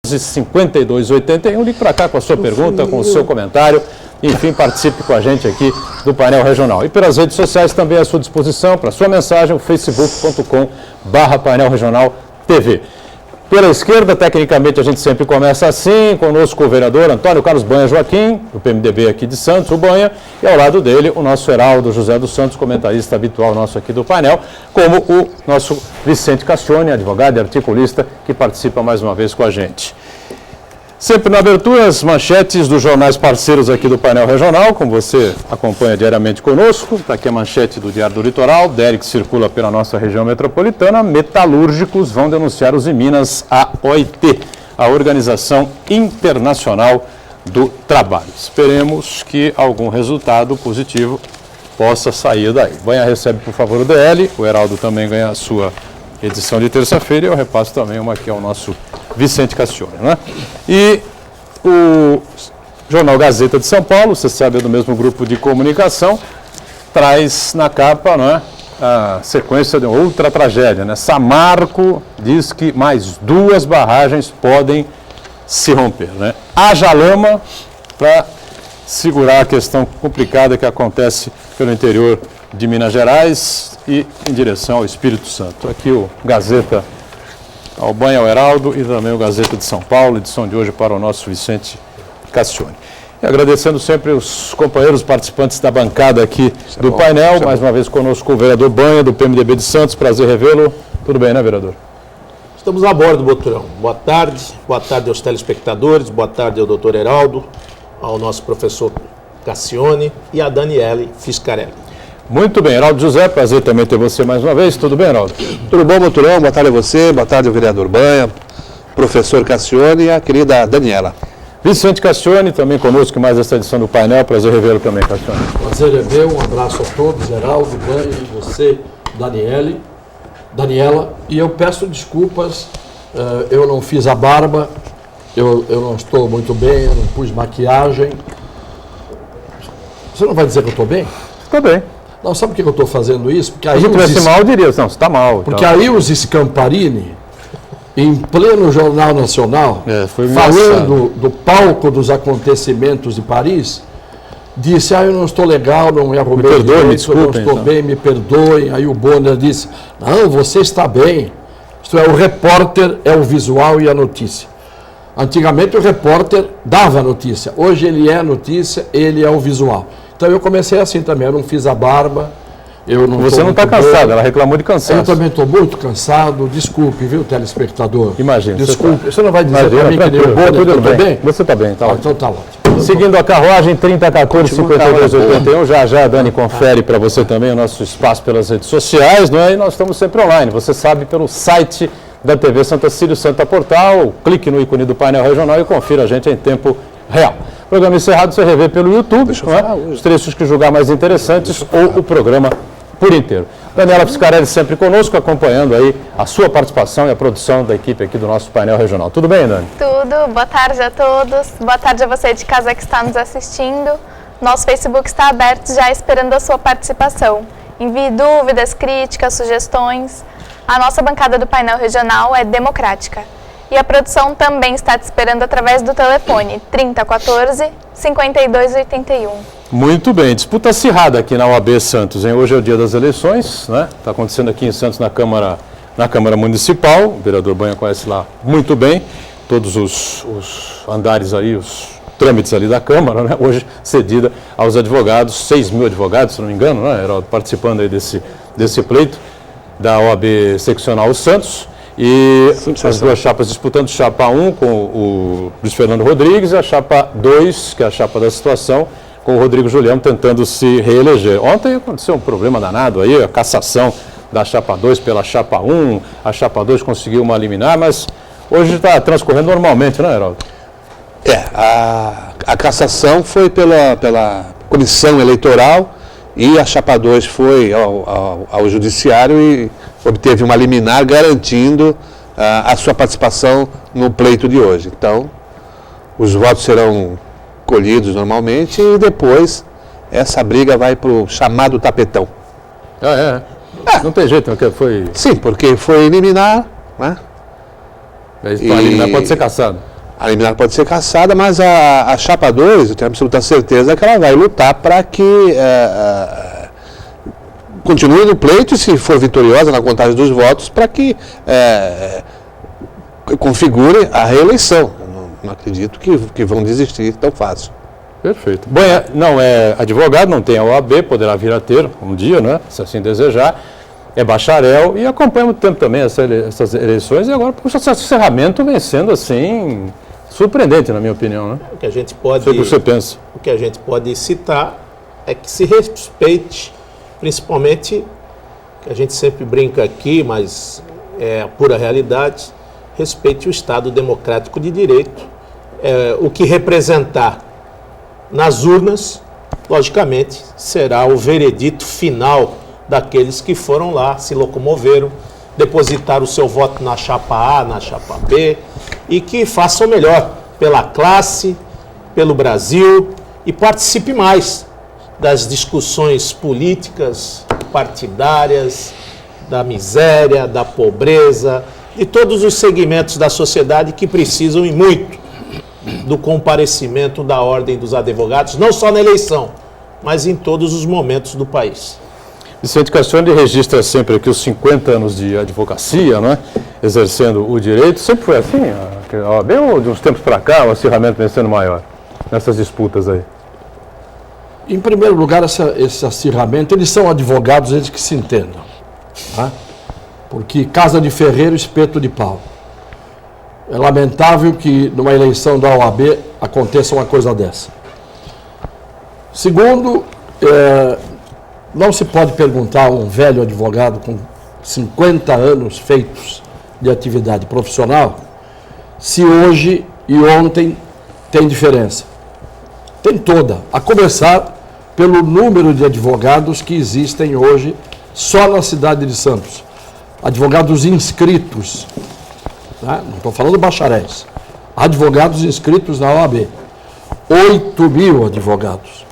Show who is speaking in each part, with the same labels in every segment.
Speaker 1: 5281, ligue para cá com a sua pergunta, com o seu comentário, enfim, participe com a gente aqui do painel regional. E pelas redes sociais também à sua disposição, para sua mensagem, o facebook.com/painel regional TV. Pela esquerda, tecnicamente, a gente sempre começa assim, conosco o vereador Antônio Carlos Banha Joaquim, do PMDB aqui de Santos, o Banha, e ao lado dele o nosso Heraldo José dos Santos, comentarista habitual nosso aqui do painel, como o nosso Vicente Cassione, advogado e articulista, que participa mais uma vez com a gente. Sempre na abertura, as manchetes dos jornais parceiros aqui do painel regional, como você acompanha diariamente conosco. Está aqui a manchete do Diário do Litoral, DERE que circula pela nossa região metropolitana. Metalúrgicos vão denunciar os em Minas à OIT, a Organização Internacional do Trabalho. Esperemos que algum resultado positivo possa sair daí. Banha recebe, por favor, o DL, o Heraldo também ganha a sua edição de terça-feira e eu repasso também uma aqui ao nosso Vicente Cassione, né? E o jornal Gazeta de São Paulo, você sabe, é do mesmo grupo de comunicação, traz na capa, né, a sequência de outra tragédia, né? Samarco diz que mais 2 barragens podem se romper, né? Haja lama para segurar a questão complicada que acontece pelo interior de Minas Gerais e em direção ao Espírito Santo. Aqui o Gazeta ao Banha, ao Heraldo e também o Gazeta de São Paulo, edição de hoje para o nosso Vicente Cassione. E agradecendo sempre os companheiros participantes da bancada aqui do painel, mais uma vez conosco o vereador Banha, do PMDB de Santos, prazer revê-lo. Tudo bem, né, vereador?
Speaker 2: Estamos a bordo, Boturão. Boa tarde aos telespectadores, boa tarde ao doutor Heraldo, ao nosso professor Cassione e a Daniele Fiscarelli.
Speaker 1: Muito bem, Heraldo José, prazer também ter você mais uma vez. Tudo bem, Heraldo?
Speaker 3: Tudo bom, Boturão? Boa tarde a você, boa tarde ao vereador Banha, professor Cassione e a querida Daniela.
Speaker 1: Vicente Cassione, também conosco mais esta edição do painel, prazer revê-lo também, Cassione.
Speaker 4: Prazer é meu, um abraço a todos, Heraldo, Banha, você, Daniela, e eu peço desculpas, eu não fiz a barba, eu não estou muito bem, eu não pus maquiagem. Você não vai dizer que eu estou bem?
Speaker 1: Estou bem.
Speaker 4: Não, sabe por que eu estou fazendo isso? Porque aí
Speaker 1: se eu estivesse mal, eu diria, não, você está mal.
Speaker 4: Porque aí os Scamparini, em pleno Jornal Nacional, falando do palco dos acontecimentos de Paris, disse, eu não estou legal, não me arrumei direito, eu não estou bem, me perdoem. Aí o Bonner disse, não, você está bem. Isto é, o repórter é o visual e a notícia. Antigamente o repórter dava a notícia, hoje ele é a notícia, ele é o visual. Então eu comecei assim também, eu não fiz a barba, eu não.
Speaker 1: Você não está cansado, ela reclamou de cansaço.
Speaker 4: Eu também estou muito cansado, desculpe, viu, telespectador?
Speaker 1: Imagina.
Speaker 4: Desculpe, você não vai dizer para mim que nem o Bonner, tudo bem?
Speaker 1: Você está bem, tá ótimo.
Speaker 4: Então tá ótimo.
Speaker 1: Seguindo a carruagem, 3014-5281, já a Dani confere para você também o nosso espaço pelas redes sociais, não é? E nós estamos sempre online, você sabe, pelo site da TV Santa Cílio, Santa Portal, clique no ícone do painel regional e confira a gente em tempo real. Programa encerrado, você revê pelo YouTube, os trechos que julgar mais interessantes ou o programa por inteiro. Daniela Fiscarelli sempre conosco, acompanhando aí a sua participação e a produção da equipe aqui do nosso painel regional. Tudo bem, Dani?
Speaker 5: Tudo. Boa tarde a todos. Boa tarde a você de casa que está nos assistindo. Nosso Facebook está aberto já esperando a sua participação. Envie dúvidas, críticas, sugestões. A nossa bancada do painel regional é democrática. E a produção também está te esperando através do telefone 3014-5281.
Speaker 1: Muito bem, disputa acirrada aqui na OAB Santos, hein? Hoje é o dia das eleições, né? Está acontecendo aqui em Santos na Câmara Municipal, o vereador Banha conhece lá muito bem, todos os andares aí, os trâmites ali da Câmara, né? Hoje cedida aos advogados, 6 mil advogados, se não me engano, né, Heraldo, participando aí desse pleito da OAB Seccional Santos. E as duas chapas disputando, chapa 1 com o Luiz Fernando Rodrigues e a chapa 2, que é a chapa da situação, com o Rodrigo Julião tentando se reeleger. Ontem aconteceu um problema danado aí, a cassação da chapa 2 pela chapa 1, a chapa 2 conseguiu uma liminar, mas hoje está transcorrendo normalmente, não é, Heraldo?
Speaker 3: A cassação foi pela comissão eleitoral e a chapa 2 foi ao judiciário e obteve uma liminar garantindo a sua participação no pleito de hoje. Então, os votos serão colhidos normalmente e depois essa briga vai para o chamado tapetão.
Speaker 1: Não tem jeito, porque foi...
Speaker 3: Sim, porque foi liminar, né?
Speaker 1: Liminar pode ser cassado.
Speaker 3: A liminar pode ser cassada, mas a chapa 2, eu tenho absoluta certeza que ela vai lutar para que continue no pleito e, se for vitoriosa na contagem dos votos, para que configure a reeleição. Eu não acredito que vão desistir tão fácil.
Speaker 1: Perfeito. Bom, não é advogado, não tem a OAB, poderá vir a ter um dia, né, se assim desejar. É bacharel e acompanha muito tempo também essas eleições, e agora, puxa, esse encerramento vem sendo assim surpreendente, na minha opinião, né?
Speaker 2: O que a gente pode,
Speaker 1: sei o que você pensa.
Speaker 2: O que a gente pode citar é que se respeite, principalmente, que a gente sempre brinca aqui, mas é a pura realidade, respeite o Estado democrático de direito, o que representar nas urnas, logicamente, será o veredito final daqueles que foram lá, se locomoveram, depositaram o seu voto na chapa A, na chapa B, e que façam melhor pela classe, pelo Brasil, e participe mais das discussões políticas, partidárias, da miséria, da pobreza, de todos os segmentos da sociedade que precisam e muito do comparecimento da Ordem dos Advogados, não só na eleição, mas em todos os momentos do país.
Speaker 1: Vicente Cassione registra sempre aqui os 50 anos de advocacia, né? Exercendo o direito. Sempre foi assim, a OAB, ou de uns tempos para cá, o acirramento vem sendo maior nessas disputas aí?
Speaker 4: Em primeiro lugar, esse acirramento, eles são advogados, eles que se entendam. Tá? Porque casa de ferreiro, espeto de pau. É lamentável que numa eleição da OAB aconteça uma coisa dessa. Segundo, não se pode perguntar a um velho advogado com 50 anos feitos de atividade profissional se hoje e ontem tem diferença. Tem toda, a começar pelo número de advogados que existem hoje só na cidade de Santos. Advogados inscritos, tá? Não estou falando bacharéis, advogados inscritos na OAB. 8.000 advogados.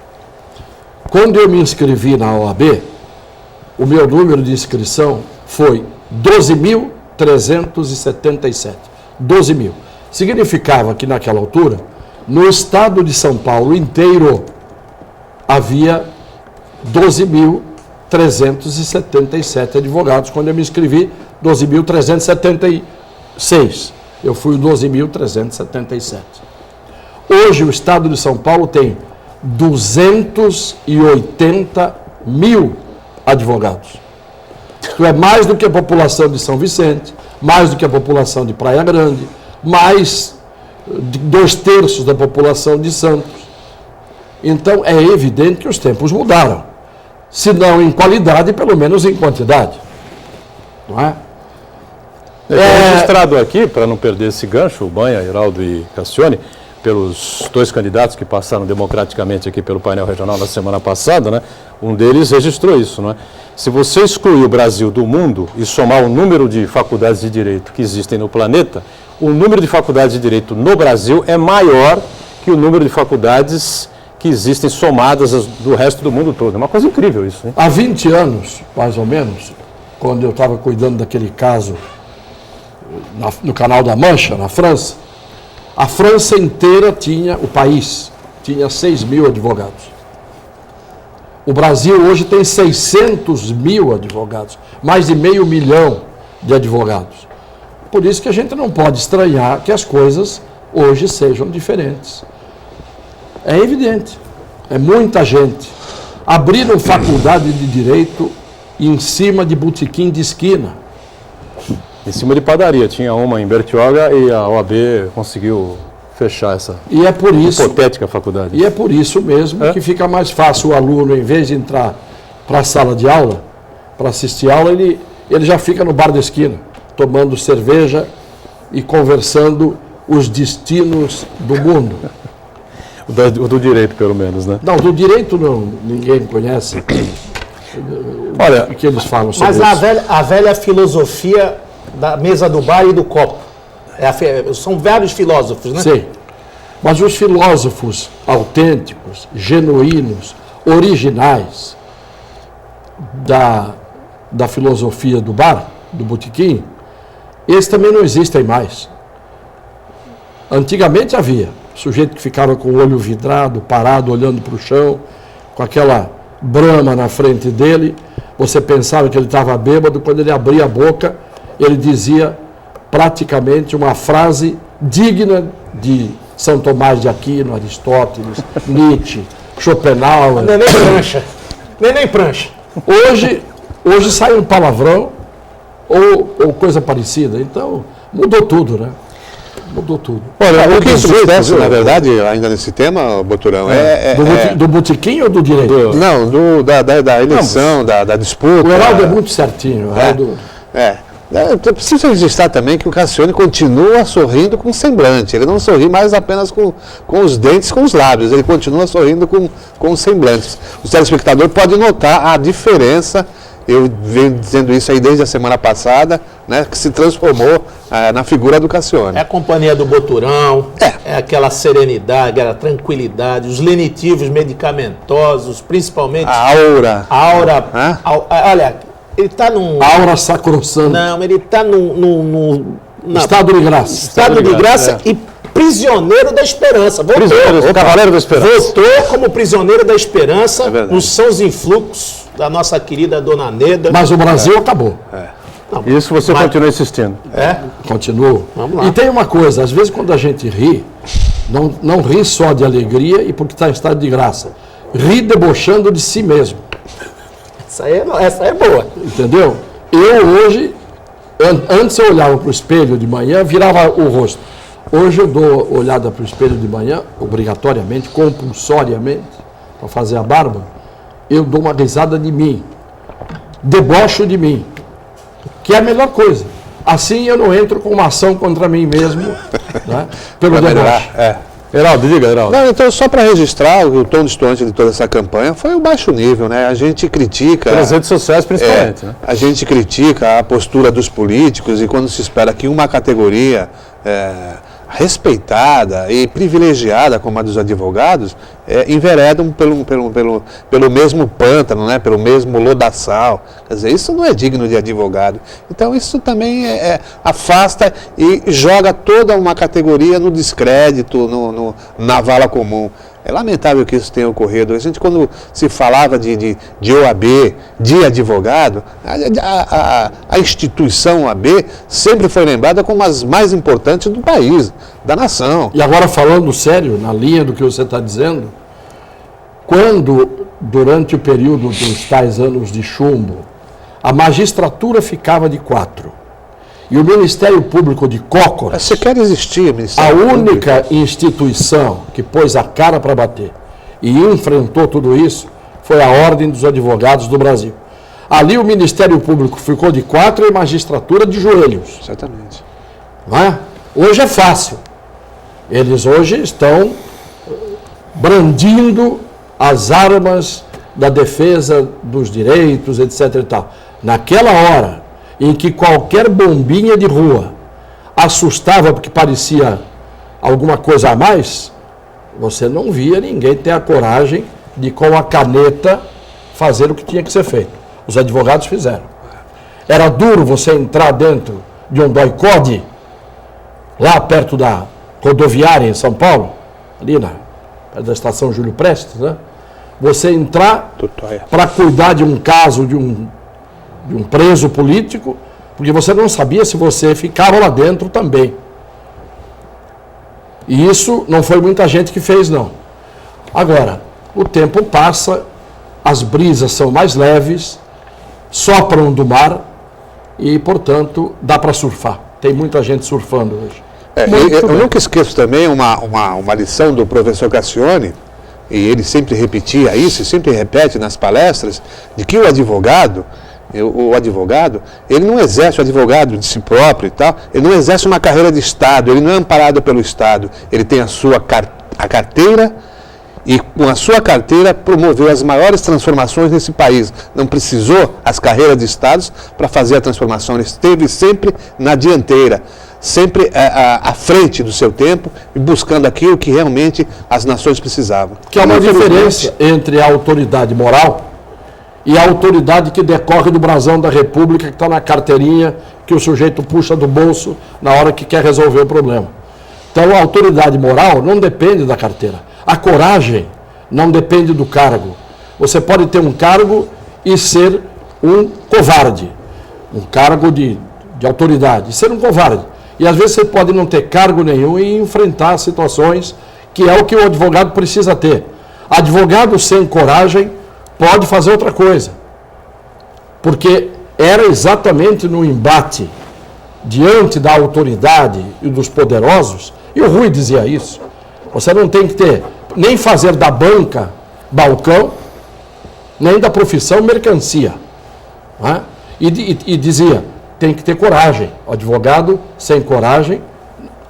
Speaker 4: Quando eu me inscrevi na OAB, o meu número de inscrição foi 12.377. 12.000. Significava que naquela altura, no estado de São Paulo inteiro, havia 12.377 advogados. Quando eu me inscrevi, 12.376. Eu fui o 12.377. Hoje o estado de São Paulo tem 280.000 advogados. Isto é mais do que a população de São Vicente, mais do que a população de Praia Grande, mais de 2/3 da população de Santos. Então é evidente que os tempos mudaram. Se não em qualidade, pelo menos em quantidade. Não é?
Speaker 1: Registrado aqui, para não perder esse gancho, o Banha, Heraldo e Cassione, pelos dois candidatos que passaram democraticamente aqui pelo painel regional na semana passada, né? Um deles registrou isso, não é? Se você excluir o Brasil do mundo e somar o número de faculdades de direito que existem no planeta, o número de faculdades de direito no Brasil é maior que o número de faculdades que existem somadas do resto do mundo todo. É uma coisa incrível isso, hein?
Speaker 4: Há 20 anos, mais ou menos, quando eu estava cuidando daquele caso no Canal da Mancha, na França, a França inteira tinha 6.000 advogados. O Brasil hoje tem 600.000 advogados, mais de 500 mil de advogados. Por isso que a gente não pode estranhar que as coisas hoje sejam diferentes. É evidente, é muita gente. Abriram faculdade de direito em cima de botequim de esquina.
Speaker 1: Em cima de padaria, tinha uma em Bertioga e a OAB conseguiu fechar essa hipotética faculdade.
Speaker 4: E é por isso mesmo que fica mais fácil o aluno, em vez de entrar para a sala de aula, para assistir aula, ele já fica no bar da esquina, tomando cerveja e conversando os destinos do mundo.
Speaker 1: O do direito, pelo menos, né?
Speaker 4: Não, do direito não, ninguém conhece.
Speaker 1: Olha,
Speaker 4: o que eles falam sobre
Speaker 2: mas
Speaker 4: isso.
Speaker 2: a velha filosofia da mesa do bar e do copo. São vários filósofos, né?
Speaker 4: Sim. Mas os filósofos autênticos, genuínos, originais da filosofia do bar, do botequim, esses também não existem mais. Antigamente havia sujeito que ficava com o olho vidrado, parado, olhando para o chão, com aquela brama na frente dele. Você pensava que ele estava bêbado, quando ele abria a boca, ele dizia praticamente uma frase digna de São Tomás de Aquino, Aristóteles, Nietzsche, Schopenhauer.
Speaker 2: Nem prancha. Nem prancha.
Speaker 4: Hoje sai um palavrão ou coisa parecida. Então, mudou tudo, né? Mudou tudo.
Speaker 3: Olha, o que acontece, na verdade, ainda nesse tema, Boturão,
Speaker 4: do botequim ou do direito?
Speaker 3: Não, da eleição, da disputa.
Speaker 4: O Heraldo é muito certinho.
Speaker 3: Eu preciso registrar também que o Cassione continua sorrindo com semblante. Ele não sorri mais apenas com os dentes, com os lábios. Ele continua sorrindo com os semblantes. O telespectador pode notar a diferença. Eu venho dizendo isso aí desde a semana passada, né, que se transformou na figura do Cassione.
Speaker 2: É a companhia do Boturão, é aquela serenidade, aquela tranquilidade, os lenitivos medicamentosos, principalmente...
Speaker 3: A aura.
Speaker 2: Olha, ele está num...
Speaker 4: Aura sacrossanta.
Speaker 2: Não, ele está
Speaker 4: estado de graça.
Speaker 2: Estado de graça e prisioneiro da esperança.
Speaker 1: Voltou, cavaleiro da esperança.
Speaker 2: Voltou como prisioneiro da esperança nos sãos influxos da nossa querida Dona Neda.
Speaker 4: Mas o Brasil acabou.
Speaker 2: Não,
Speaker 1: isso você continua insistindo.
Speaker 4: Continuo.
Speaker 2: Vamos lá.
Speaker 4: E tem uma coisa, às vezes quando a gente ri, não ri só de alegria e porque está em estado de graça. Ri debochando de si mesmo.
Speaker 2: Essa é boa.
Speaker 4: Entendeu? Eu hoje, antes eu olhava para o espelho de manhã, virava o rosto. Hoje eu dou olhada para o espelho de manhã, obrigatoriamente, compulsoriamente, para fazer a barba, eu dou uma risada de mim, debocho de mim, que é a melhor coisa. Assim eu não entro com uma ação contra mim mesmo, né, pelo deboche.
Speaker 1: Heraldo, diga, Heraldo.
Speaker 3: Não, então, só para registrar, o tom distante de toda essa campanha foi o baixo nível, né? A gente critica...
Speaker 1: Pelas redes sociais, principalmente, né?
Speaker 3: A gente critica a postura dos políticos e quando se espera que uma categoria respeitada e privilegiada como a dos advogados enveredam pelo mesmo pântano, né? Pelo mesmo lodaçal. Quer dizer, isso não é digno de advogado. Então isso também afasta e joga toda uma categoria no descrédito, na vala comum. É lamentável que isso tenha ocorrido. A gente, quando se falava de OAB, de advogado, a instituição OAB sempre foi lembrada como as mais importantes do país, da nação.
Speaker 4: E agora, falando sério, na linha do que você está dizendo, quando, durante o período dos tais anos de chumbo, a magistratura ficava de 4 e o Ministério Público de cócoras...
Speaker 3: Você quer existir,
Speaker 4: A
Speaker 3: Ministério
Speaker 4: única instituição que pôs a cara para bater e enfrentou tudo isso foi a Ordem dos Advogados do Brasil. Ali o Ministério Público ficou de 4 e a magistratura de joelhos.
Speaker 3: Exatamente.
Speaker 4: Não é? Hoje é fácil. Eles hoje estão brandindo as armas da defesa dos direitos, etc. e tal. Naquela hora em que qualquer bombinha de rua assustava porque parecia alguma coisa a mais, você não via ninguém ter a coragem de, com a caneta, fazer o que tinha que ser feito. Os advogados fizeram. Era duro você entrar dentro de um doicode, lá perto da rodoviária em São Paulo, ali perto da estação Júlio Prestes, né? Você entrar para cuidar de um caso de um preso político, porque você não sabia se você ficava lá dentro também. E isso não foi muita gente que fez, não. Agora, o tempo passa, as brisas são mais leves, sopram do mar e, portanto, dá para surfar. Tem muita gente surfando hoje.
Speaker 3: Eu nunca esqueço também uma lição do professor Cassione, e ele sempre repetia isso, e sempre repete nas palestras, de que o advogado, ele não exerce o advogado de si próprio e tal, ele não exerce uma carreira de Estado, ele não é amparado pelo Estado, ele tem a carteira, e com a sua carteira promoveu as maiores transformações nesse país. Não precisou as carreiras de Estados para fazer a transformação, ele esteve sempre na dianteira, sempre à frente do seu tempo e buscando aquilo que realmente as nações precisavam.
Speaker 4: Que é uma diferença entre a autoridade moral e a autoridade que decorre do brasão da República, que está na carteirinha que o sujeito puxa do bolso na hora que quer resolver o problema. Então, a autoridade moral não depende da carteira. A coragem não depende do cargo. Você pode ter um cargo e ser um covarde, um cargo de autoridade, e ser um covarde. E às vezes você pode não ter cargo nenhum e enfrentar situações que é o que o advogado precisa ter. Advogado sem coragem pode fazer outra coisa. Porque era exatamente no embate diante da autoridade e dos poderosos, e o Rui dizia isso, você não tem que ter, nem fazer da banca balcão, nem da profissão mercancia. Não é? E dizia, tem que ter coragem. O advogado sem coragem,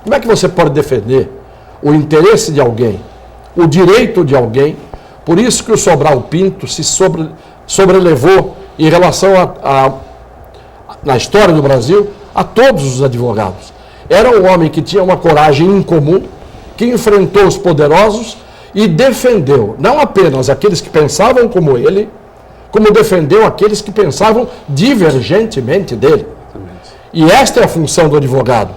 Speaker 4: como é que você pode defender o interesse de alguém, o direito de alguém? Por isso que o Sobral Pinto se sobrelevou em relação na história do Brasil, a todos os advogados. Era um homem que tinha uma coragem incomum, que enfrentou os poderosos e defendeu não apenas aqueles que pensavam como ele, como defendeu aqueles que pensavam divergentemente dele. E esta é a função do advogado.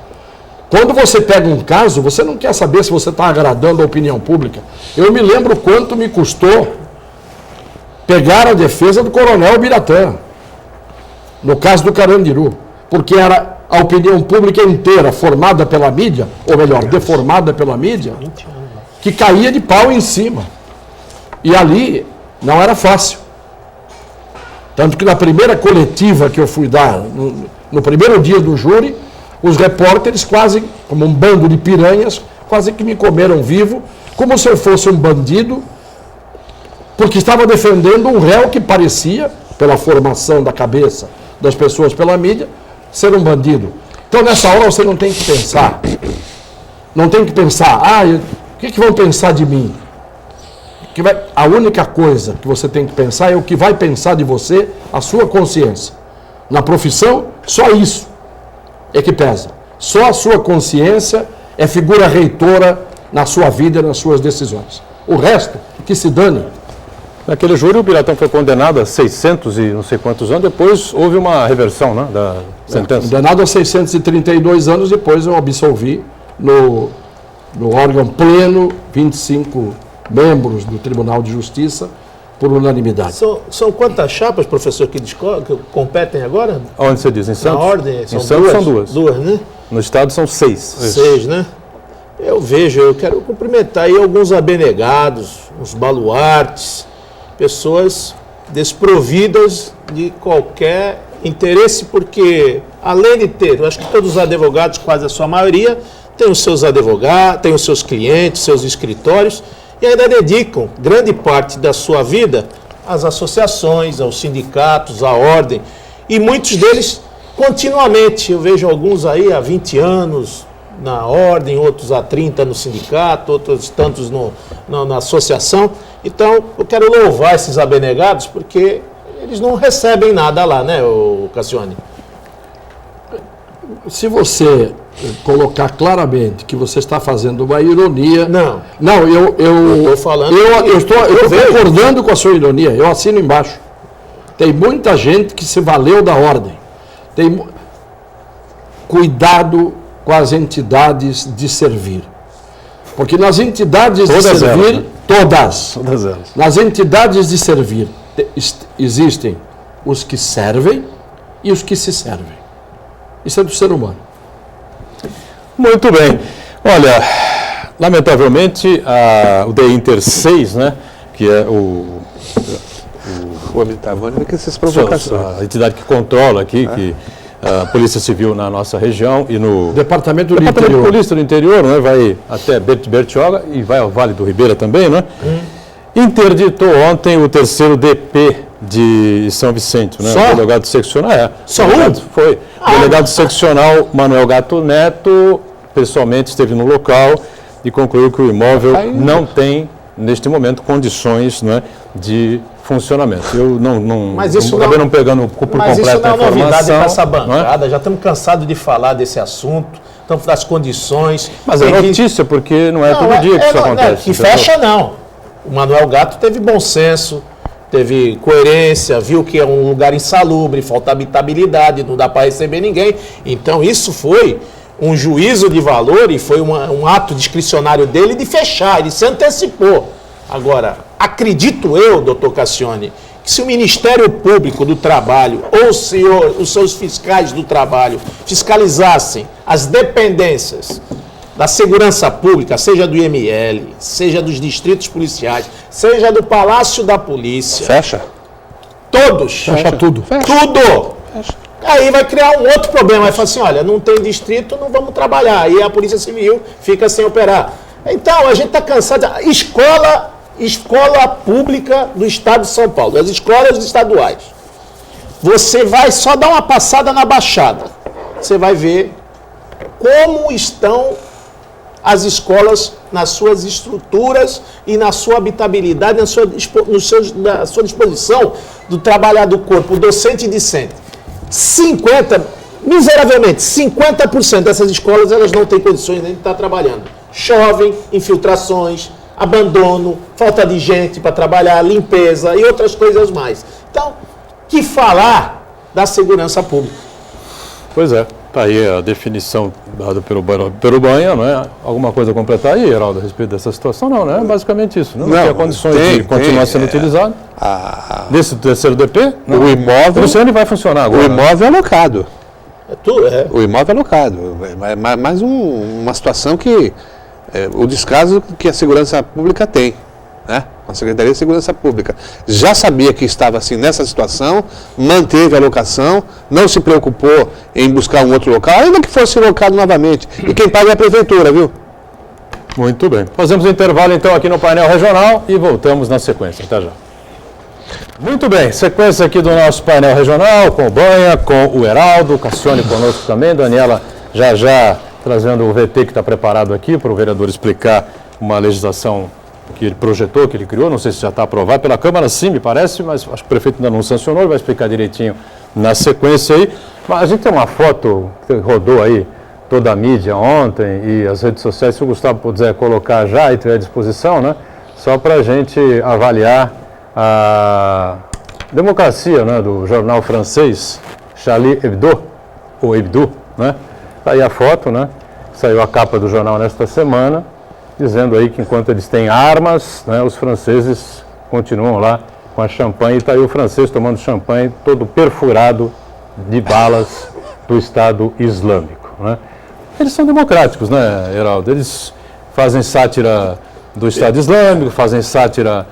Speaker 4: Quando você pega um caso, você não quer saber se você está agradando a opinião pública. Eu me lembro quanto me custou pegar a defesa do coronel Biratã, no caso do Carandiru, porque era a opinião pública inteira formada pela mídia, ou melhor, deformada pela mídia, que caía de pau em cima. E ali não era fácil. Tanto que na primeira coletiva que eu fui dar, no primeiro dia do júri, os repórteres quase, como um bando de piranhas, quase que me comeram vivo, como se eu fosse um bandido, porque estava defendendo um réu que parecia, pela formação da cabeça das pessoas pela mídia, ser um bandido. Então, nessa hora, você não tem que pensar. Não tem que pensar, o que vão pensar de mim? A única coisa que você tem que pensar é o que vai pensar de você a sua consciência. Na profissão, só isso é que pesa. Só a sua consciência é figura reitora na sua vida e nas suas decisões. O resto, que se dane.
Speaker 1: Naquele júri, o Biratã foi condenado a 600 e não sei quantos anos, depois houve uma reversão, né, da sentença.
Speaker 4: Condenado a 632 anos, depois eu absolvi no órgão pleno, 25 membros do Tribunal de Justiça, por unanimidade.
Speaker 2: São quantas chapas, professor, que competem agora?
Speaker 1: Onde você diz? Em Santos?
Speaker 2: Na ordem?
Speaker 1: Em Santos são duas.
Speaker 2: Duas, né?
Speaker 1: No estado são 6.
Speaker 2: 6, né? Eu quero cumprimentar aí alguns abnegados, uns baluartes, pessoas desprovidas de qualquer interesse, porque além de ter, eu acho que todos os advogados, quase a sua maioria, têm os seus advogados, têm os seus clientes, seus escritórios, e ainda dedicam grande parte da sua vida às associações, aos sindicatos, à ordem, e muitos deles continuamente. Eu vejo alguns aí há 20 anos na ordem, outros há 30 no sindicato, outros tantos na associação. Então, eu quero louvar esses abnegados, porque eles não recebem nada lá, né, Cassione?
Speaker 4: Se você colocar claramente que você está fazendo uma ironia... Não, eu estou falando... Eu estou concordando com a sua ironia, eu assino embaixo. Tem muita gente que se valeu da ordem. Cuidado com as entidades de servir. Porque nas entidades de servir, todas elas. Nas entidades de servir, existem os que servem e os que se servem. Isso é do ser humano.
Speaker 1: Muito bem. Olha, lamentavelmente, o The Inter 6, né, que é o
Speaker 3: Tavani, que essas provocações.
Speaker 1: A entidade que controla aqui, que a Polícia Civil na nossa região e no
Speaker 4: Departamento
Speaker 1: de Polícia do Interior, né, vai até Bertioga e vai ao Vale do Ribeira também, né? Interditou ontem o 3º DP de São Vicente, né? O delegado seccional.
Speaker 2: Só um?
Speaker 1: Foi. O delegado seccional Manuel Gato Neto pessoalmente esteve no local e concluiu que o imóvel não tem, neste momento, condições, né, de funcionamento. Eu acabei não pegando por completo a informação. Mas isso não é novidade para
Speaker 2: essa bancada, já estamos cansados de falar desse assunto, estamos das condições.
Speaker 1: Mas é notícia, porque não é todo dia que isso acontece.
Speaker 2: Que fecha, não. O Manuel Gato teve bom senso, teve coerência, viu que é um lugar insalubre, falta habitabilidade, não dá para receber ninguém. Então isso foi um juízo de valor e foi um ato discricionário dele de fechar, ele se antecipou. Agora, acredito eu, doutor Cassione, que se o Ministério Público do Trabalho ou os seus fiscais do trabalho fiscalizassem as dependências da segurança pública, seja do IML, seja dos distritos policiais, seja do Palácio da Polícia.
Speaker 3: Fecha.
Speaker 2: Todos.
Speaker 4: Fecha tudo.
Speaker 2: Tudo. Fecha. Aí vai criar um outro problema. Vai falar assim, olha, não tem distrito, não vamos trabalhar. Aí a Polícia Civil fica sem operar. Então, a gente está cansado. Escola pública do Estado de São Paulo, as escolas estaduais. Você vai só dar uma passada na Baixada. Você vai ver como estão as escolas nas suas estruturas e na sua habitabilidade, na sua disposição do trabalhador do corpo, o docente e discente. Miseravelmente, 50% dessas escolas elas não têm condições de estar trabalhando. Chovem, infiltrações, abandono, falta de gente para trabalhar, limpeza e outras coisas mais. Então, que falar da segurança pública?
Speaker 1: Pois é, está aí a definição dada pelo Banha, não é? Alguma coisa a completar aí, Heraldo, a respeito dessa situação? Não, né? É basicamente isso. Não tem condições de continuar sendo utilizado. Desse terceiro DP? Não.
Speaker 3: O imóvel...
Speaker 1: Esse ano vai funcionar agora.
Speaker 3: O imóvel é alocado.
Speaker 2: O
Speaker 3: imóvel é alocado. É mais uma situação que... o descaso que a segurança pública tem, né? A Secretaria de Segurança Pública já sabia que estava assim nessa situação, manteve a locação, não se preocupou em buscar um outro local, ainda que fosse locado novamente. E quem paga é a Prefeitura, viu?
Speaker 1: Muito bem. Fazemos um intervalo então aqui no painel regional e voltamos na sequência. Até já. Muito bem, sequência aqui do nosso painel regional, com o Banha, com o Heraldo, o Cassione conosco também, Daniela já trazendo o VT que está preparado aqui para o vereador explicar uma legislação que ele projetou, que ele criou, não sei se já está aprovado pela Câmara, sim, me parece, mas acho que o prefeito ainda não sancionou, ele vai explicar direitinho na sequência aí. Mas a gente tem uma foto que rodou aí toda a mídia ontem e as redes sociais, se o Gustavo puder colocar já e tiver à disposição, né, só para a gente avaliar a democracia, né, do jornal francês Charlie Hebdo, ou Hebdo, né? Está aí a foto, né? Saiu a capa do jornal nesta semana, dizendo aí que enquanto eles têm armas, né, os franceses continuam lá com a champanhe. E está aí o francês tomando champanhe todo perfurado de balas do Estado Islâmico, né? Eles são democráticos, né, Heraldo? Eles fazem sátira do Estado Islâmico, fazem sátira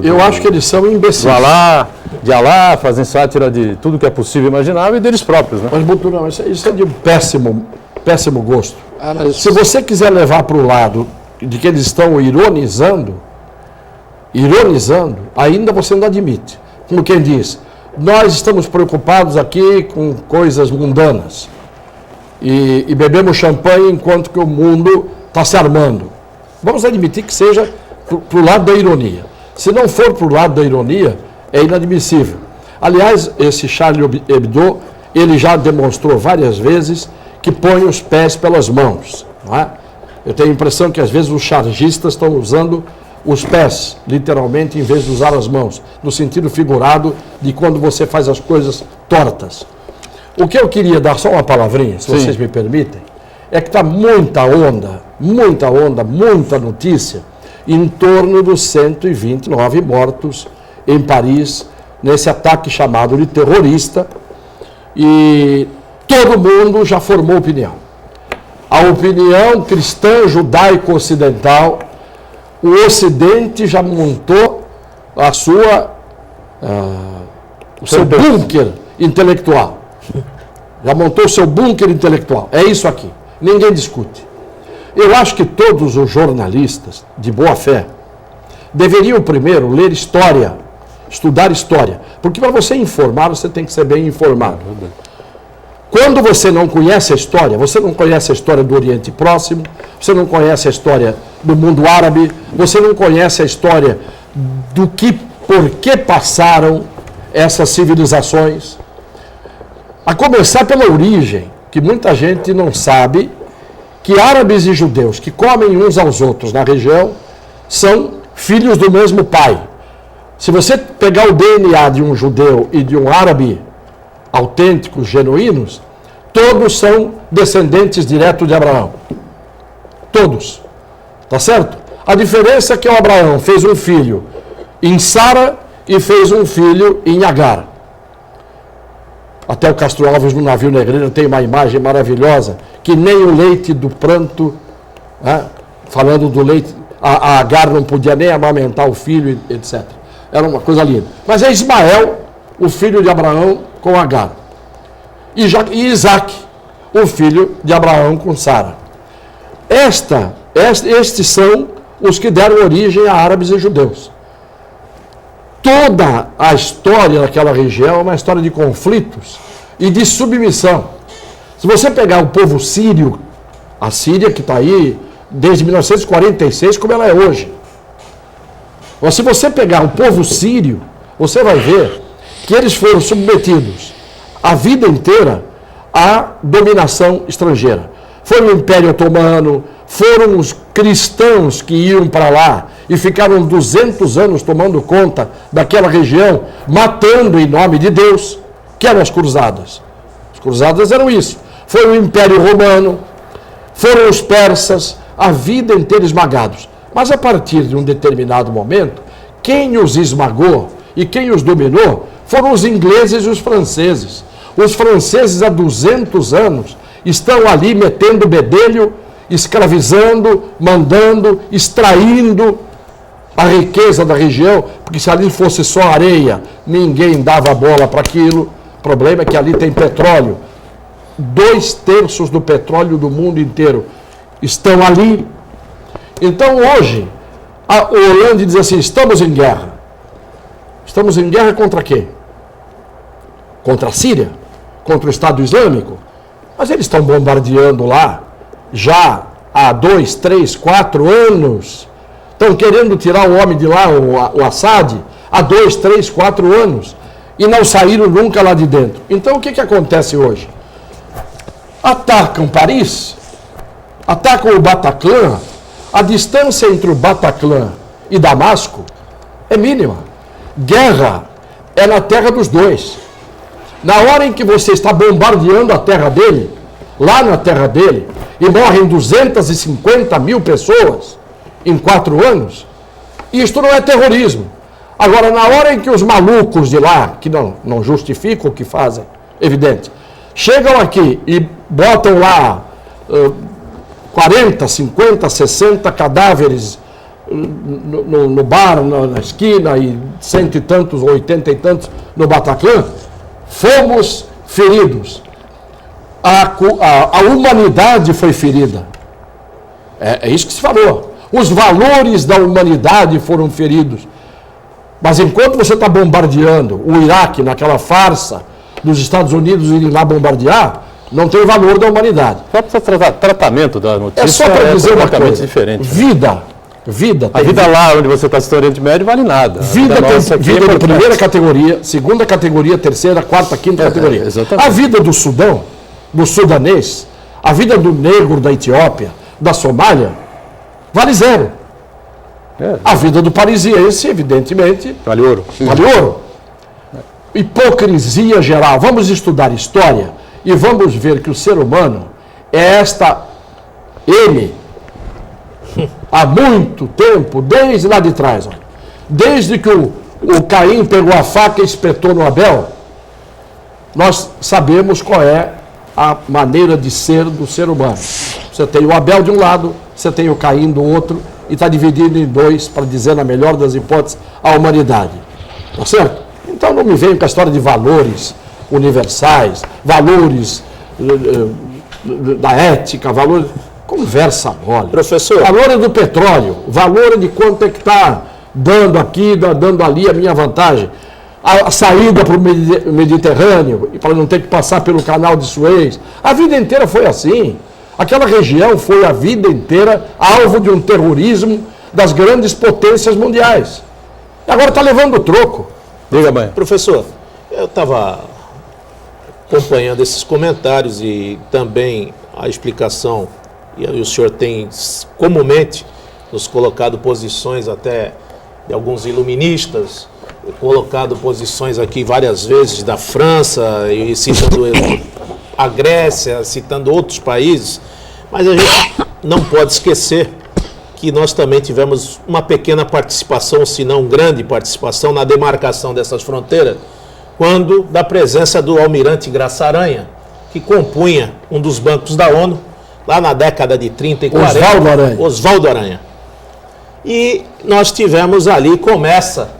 Speaker 4: Eu acho que eles são imbecis.
Speaker 1: De Alá, fazem sátira de tudo que é possível e imaginável e deles próprios, né?
Speaker 4: Mas, Buturão, isso é de péssimo gosto. Se você quiser levar para o lado de que eles estão ironizando, ainda você não admite. Como quem diz, nós estamos preocupados aqui com coisas mundanas e bebemos champanhe enquanto que o mundo está se armando. Vamos admitir que seja para o lado da ironia. Se não for para o lado da ironia, é inadmissível. Aliás, esse Charlie Hebdo, ele já demonstrou várias vezes que põe os pés pelas mãos. Não é? Eu tenho a impressão que às vezes os chargistas estão usando os pés, literalmente, em vez de usar as mãos, no sentido figurado de quando você faz as coisas tortas. O que eu queria dar só uma palavrinha, se vocês me permitem, é que está muita notícia em torno dos 129 mortos em Paris, nesse ataque chamado de terrorista, e todo mundo já formou opinião. A opinião cristã, judaico-ocidental, o Ocidente já montou o seu bunker intelectual. Já montou o seu bunker intelectual. É isso aqui. Ninguém discute. Eu acho que todos os jornalistas de boa fé deveriam primeiro ler história, estudar história. Porque para você informar, você tem que ser bem informado. Quando você não conhece a história, você não conhece a história do Oriente Próximo, você não conhece a história do mundo árabe, você não conhece a história por que passaram essas civilizações. A começar pela origem, que muita gente não sabe, que árabes e judeus que comem uns aos outros na região são filhos do mesmo pai. Se você pegar o DNA de um judeu e de um árabe autênticos, genuínos, Todos são descendentes diretos de Abraão. Todos. Tá certo? A diferença é que o Abraão fez um filho em Sara e fez um filho em Agar. Até o Castro Alves, no navio negreiro, tem uma imagem maravilhosa, que nem o leite do pranto, né? Falando do leite, a Agar não podia nem amamentar o filho, etc. Era uma coisa linda. Mas é Ismael, o filho de Abraão com Agar. E Isaac, o filho de Abraão com Sara. Estes são os que deram origem a árabes e judeus. Toda a história daquela região é uma história de conflitos e de submissão. Se você pegar o povo sírio, a Síria que está aí desde 1946, como ela é hoje. Mas se você pegar o povo sírio, você vai ver que eles foram submetidos a vida inteira à dominação estrangeira. Foi o Império Otomano, foram os cristãos que iam para lá e ficaram 200 anos tomando conta daquela região, matando em nome de Deus, que eram as cruzadas. As cruzadas eram isso. Foi o Império Romano, foram os persas, a vida inteira esmagados. Mas a partir de um determinado momento, quem os esmagou e quem os dominou foram os ingleses e os franceses. Os franceses há 200 anos estão ali metendo bedelho, escravizando, mandando, extraindo a riqueza da região, porque se ali fosse só areia, ninguém dava bola para aquilo. O problema é que ali tem petróleo. 2/3 do petróleo do mundo inteiro estão ali. Então hoje, o Hollande diz assim, estamos em guerra. Estamos em guerra contra quem? Contra a Síria? Contra o Estado Islâmico? Mas eles estão bombardeando lá já há 2, 3, 4 anos. Estão querendo tirar o homem de lá, o Assad, há 2, 3, 4 anos. E não saíram nunca lá de dentro. Então o que acontece hoje? Atacam Paris, atacam o Bataclan. A distância entre o Bataclan e Damasco é mínima. Guerra é na terra dos dois. Na hora em que você está bombardeando a terra dele, lá na terra dele, e morrem 250 mil pessoas em 4 anos, isto não é terrorismo. Agora, na hora em que os malucos de lá, que não justificam o que fazem, evidente, chegam aqui e botam lá 40, 50, 60 cadáveres no bar, na esquina, e 100 e tantos, 80 e tantos no Bataclan, fomos feridos. A humanidade foi ferida. É isso que se falou. Os valores da humanidade foram feridos. Mas enquanto você está bombardeando o Iraque, naquela farsa dos Estados Unidos irem lá bombardear, não tem valor da humanidade.
Speaker 1: Só para tratamento da notícia
Speaker 4: é só para dizer uma coisa.
Speaker 1: Diferente.
Speaker 4: Vida.
Speaker 1: A vida lá onde você está no Oriente Médio vale nada.
Speaker 4: Vida de primeira categoria, segunda categoria, terceira, quarta, quinta categoria. A vida do Sudão, do sudanês, a vida do negro da Etiópia, da Somália, vale 0. A vida do parisiense, evidentemente,
Speaker 1: vale ouro.
Speaker 4: Vale ouro. Hipocrisia geral. Vamos estudar história e vamos ver que o ser humano é esta há muito tempo, desde lá de trás. Ó. Desde que o Caim pegou a faca e espetou no Abel, nós sabemos qual é a maneira de ser do ser humano. Você tem o Abel de um lado, você tem o Caim do outro, e está dividido em 2, para dizer, na melhor das hipóteses, a humanidade. Tá certo? Então não me venham com a história de valores universais, valores da ética, valores... Conversa mole.
Speaker 2: Professor.
Speaker 4: Valor é do petróleo, valor é de quanto é que está dando aqui, dando ali a minha vantagem. A saída para o Mediterrâneo, para não ter que passar pelo canal de Suez. A vida inteira foi assim. Aquela região foi a vida inteira alvo de um terrorismo das grandes potências mundiais. E agora está levando o troco.
Speaker 1: Diga, mãe.
Speaker 2: Professor, eu estava acompanhando esses comentários e também a explicação, e o senhor tem comumente nos colocado posições até de alguns iluministas, colocado posições aqui várias vezes da França, e citando a Grécia, citando outros países, mas a gente não pode esquecer que nós também tivemos uma pequena participação, se não grande participação, na demarcação dessas fronteiras, quando da presença do almirante Graça Aranha, que compunha um dos bancos da ONU, lá na década de 30 e 40. Oswaldo Aranha. E nós tivemos ali, começa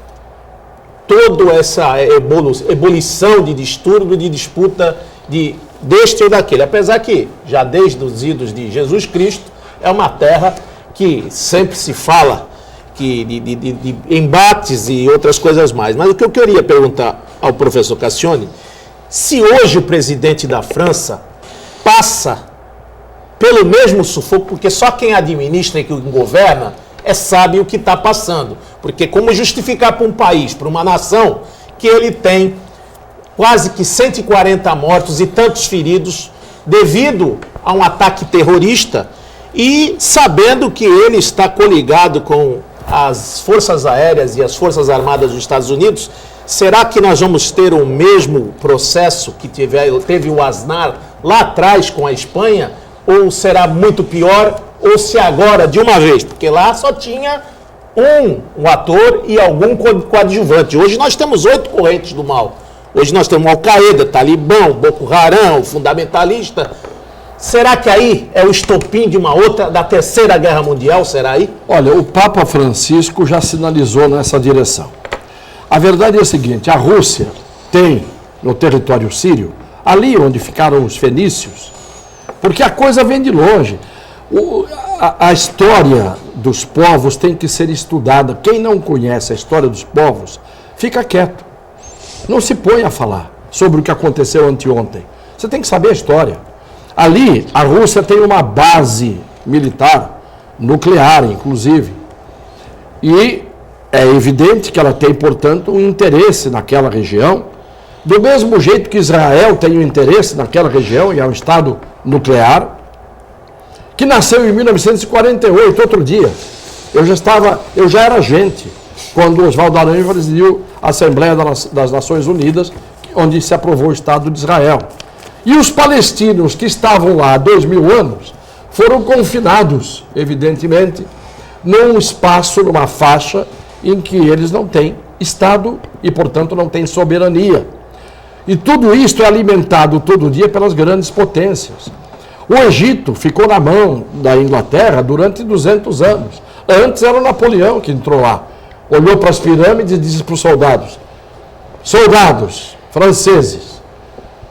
Speaker 2: toda essa ebulição de distúrbio, de disputa deste ou daquele. Apesar que, já desde os idos de Jesus Cristo, é uma terra que sempre se fala de embates e outras coisas mais. Mas o que eu queria perguntar ao professor Cassione, se hoje o presidente da França passa pelo mesmo sufoco, porque só quem administra e quem governa sabe o que está passando. Porque como justificar para um país, para uma nação, que ele tem quase que 140 mortos e tantos feridos devido a um ataque terrorista e sabendo que ele está coligado com as Forças Aéreas e as Forças Armadas dos Estados Unidos? Será que nós vamos ter o mesmo processo que teve o Aznar lá atrás com a Espanha? Ou será muito pior? Ou se agora, de uma vez? Porque lá só tinha um ator e algum coadjuvante. Hoje nós temos 8 correntes do mal. Hoje nós temos Al-Qaeda, Talibã, Boko Haram, fundamentalista. Será que aí é o estopim de da Terceira Guerra Mundial? Será aí?
Speaker 4: Olha, o Papa Francisco já sinalizou nessa direção. A verdade é a seguinte, a Rússia tem no território sírio, ali onde ficaram os fenícios, porque a coisa vem de longe. A história dos povos tem que ser estudada. Quem não conhece a história dos povos, fica quieto. Não se põe a falar sobre o que aconteceu anteontem. Você tem que saber a história. Ali, a Rússia tem uma base militar, nuclear, inclusive. E é evidente que ela tem, portanto, um interesse naquela região. Do mesmo jeito que Israel tem um interesse naquela região, e é um Estado nuclear, que nasceu em 1948, outro dia. Eu já era gente, quando Oswaldo Aranha presidiu a Assembleia das Nações Unidas, onde se aprovou o Estado de Israel. E os palestinos que estavam lá há 2000 anos foram confinados, evidentemente, num espaço, numa faixa em que eles não têm Estado e, portanto, não têm soberania. E tudo isso é alimentado todo dia pelas grandes potências. O Egito ficou na mão da Inglaterra durante 200 anos. Antes era o Napoleão que entrou lá. Olhou para as pirâmides e disse para os soldados franceses,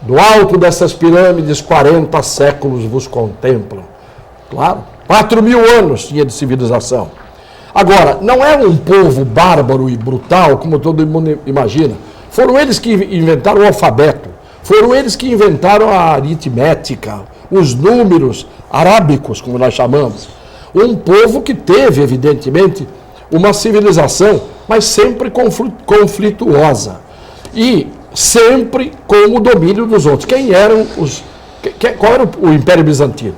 Speaker 4: do alto dessas pirâmides 40 séculos vos contemplam. Claro, 4.000 anos tinha de civilização. Agora, não é um povo bárbaro e brutal, como todo mundo imagina. Foram eles que inventaram o alfabeto. Foram eles que inventaram a aritmética, os números arábicos, como nós chamamos. Um povo que teve, evidentemente, uma civilização, mas sempre conflituosa. E sempre com o domínio dos outros. Qual era o Império Bizantino?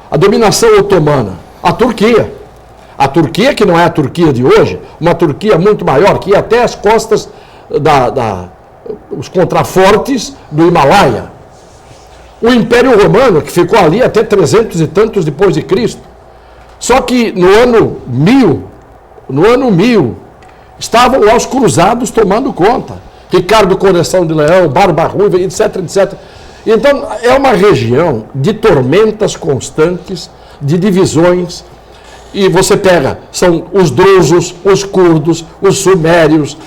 Speaker 4: A dominação otomana. A Turquia. A Turquia, que não é a Turquia de hoje, uma Turquia muito maior, que ia até as costas os contrafortes do Himalaia. O Império Romano, que ficou ali até 300 e tantos depois de Cristo. Só que no ano 1000, estavam lá os cruzados tomando conta. Ricardo Coração de Leão, Barba Ruiva, etc, etc. Então, é uma região de tormentas constantes, de divisões. E você pega, são os drusos, os curdos, os sumérios,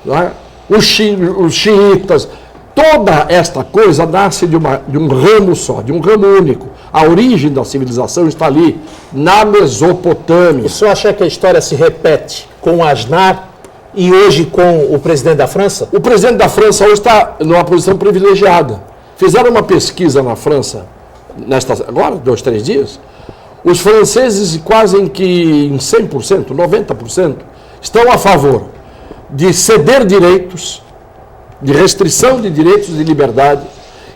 Speaker 4: não é? Os xiitas. Toda esta coisa nasce de um ramo só, de um ramo único. A origem da civilização está ali, na Mesopotâmia.
Speaker 2: O senhor acha que a história se repete com o Aznar e hoje com o presidente da França?
Speaker 4: O presidente da França hoje está numa posição privilegiada. Fizeram uma pesquisa na França, agora, 2, 3 dias. Os franceses, quase em 100%, 90%, estão a favor de ceder direitos, de restrição de direitos de liberdade,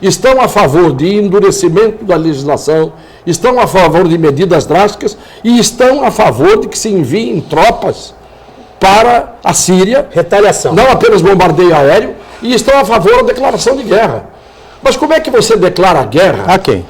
Speaker 4: estão a favor de endurecimento da legislação, estão a favor de medidas drásticas e estão a favor de que se enviem tropas para a Síria.
Speaker 2: Retaliação.
Speaker 4: Não apenas bombardeio aéreo, e estão a favor da declaração de guerra. Mas como é que você declara guerra
Speaker 1: A quem?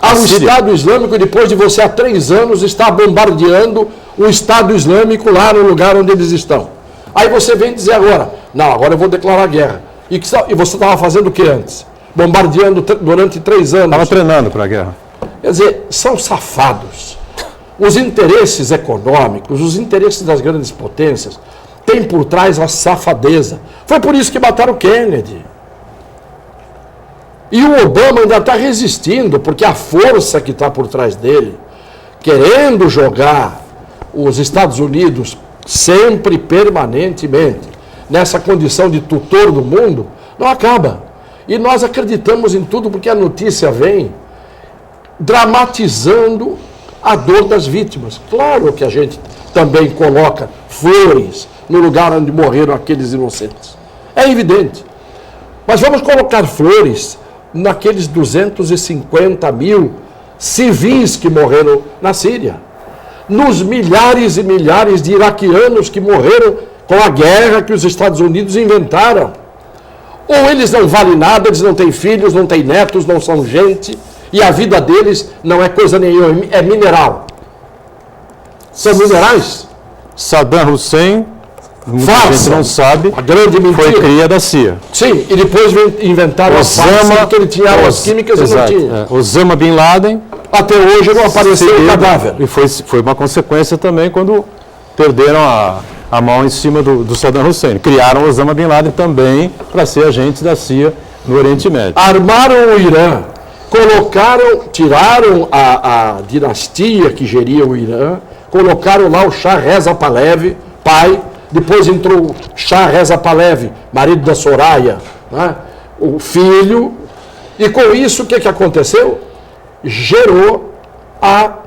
Speaker 4: ao Estado Islâmico depois de você há 3 anos estar bombardeando o Estado Islâmico lá no lugar onde eles estão? Aí você vem dizer agora, não, agora eu vou declarar guerra. E você estava fazendo o que antes? Bombardeando durante 3 anos.
Speaker 1: Estava treinando para a guerra.
Speaker 4: Quer dizer, são safados. Os interesses econômicos, os interesses das grandes potências, têm por trás a safadeza. Foi por isso que mataram Kennedy. E o Obama ainda está resistindo, porque a força que está por trás dele, querendo jogar os Estados Unidos sempre, permanentemente, nessa condição de tutor do mundo, não acaba. E nós acreditamos em tudo porque a notícia vem dramatizando a dor das vítimas. Claro que a gente também coloca flores no lugar onde morreram aqueles inocentes. É evidente. Mas vamos colocar flores naqueles 250 mil civis que morreram na Síria. Nos milhares e milhares de iraquianos que morreram com a guerra que os Estados Unidos inventaram. Ou eles não valem nada, eles não têm filhos, não têm netos, não são gente, e a vida deles não é coisa nenhuma, é mineral. São minerais.
Speaker 1: Saddam Hussein, muita gente não sabe,
Speaker 4: a grande mentira.
Speaker 1: Foi cria da CIA.
Speaker 4: Sim, e depois inventaram as farsa que ele tinha armas químicas e não tinha.
Speaker 1: Osama Bin Laden.
Speaker 4: Até hoje não apareceu o cadáver.
Speaker 1: E foi uma consequência também quando perderam a mão em cima do Saddam Hussein. Criaram Osama Bin Laden também para ser agente da CIA no Oriente Médio.
Speaker 4: Armaram o Irã, tiraram a dinastia que geria o Irã, colocaram lá o Shah Reza Pahlavi, pai, depois entrou o Shah Reza Pahlavi, marido da Soraya, né? O filho, e com isso o que aconteceu? Gerou a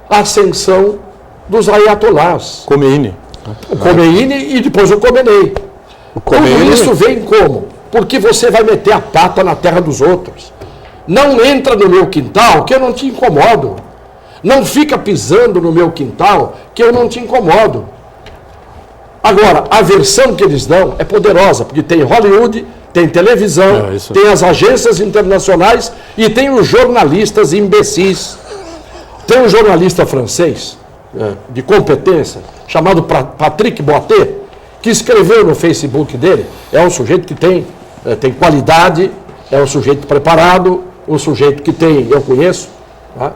Speaker 4: ascensão dos ayatolás.
Speaker 1: Khomeini.
Speaker 4: O Khomeini e depois o Khomeini. Tudo isso vem como? Porque você vai meter a pata na terra dos outros. Não entra no meu quintal que eu não te incomodo. Não fica pisando no meu quintal que eu não te incomodo. Agora, a versão que eles dão é poderosa, porque tem Hollywood, tem televisão, tem as agências internacionais e tem os jornalistas imbecis. Tem um jornalista francês, de competência, chamado Patrick Boité, que escreveu no Facebook dele. É um sujeito que tem qualidade, é um sujeito preparado, um sujeito que tem, eu conheço, tá?